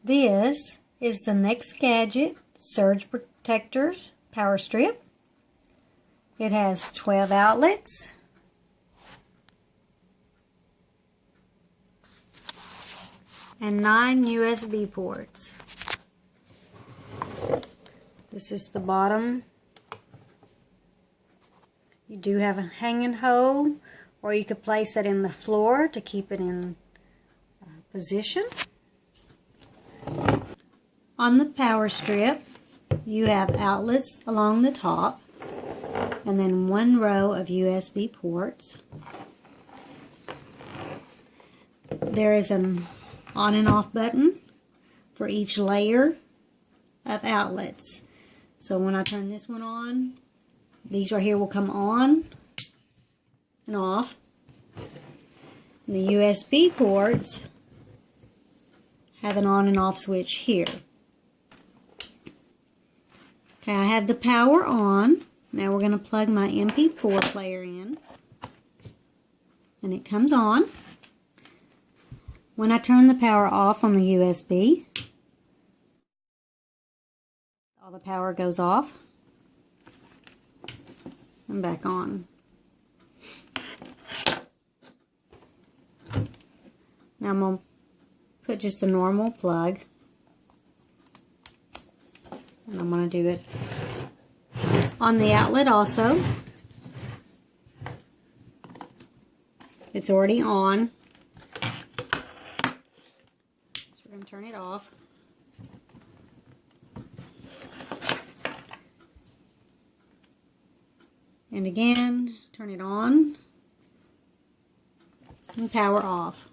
This is the NEXGADGET Surge Protector Power Strip. It has 12 outlets and 9 USB ports. This is the bottom. You do have a hanging hole, or you could place it in the floor to keep it in position. On the power strip, you have outlets along the top and then one row of USB ports. There is an on and off button for each layer of outlets. So when I turn this one on, these right here will come on and off. And the USB ports have an on and off switch here. Okay, I have the power on. Now we're going to plug my MP4 player in. And it comes on. When I turn the power off on the USB, all the power goes off and back on. Now I'm going to put just a normal plug, and I'm going to do it on the outlet also. It's already on. So we're going to turn it off. And again, turn it on and power off.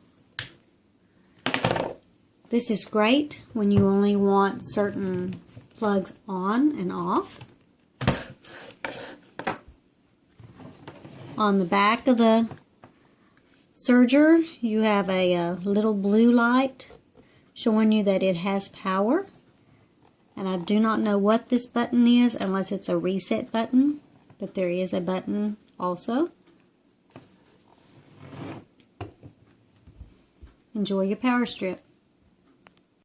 This is great when you only want certain plugs on and off. On the back of the Surger, you have a little blue light showing you that it has power. And I do not know what this button is unless it's a reset button, but there is a button also. Enjoy your power strip.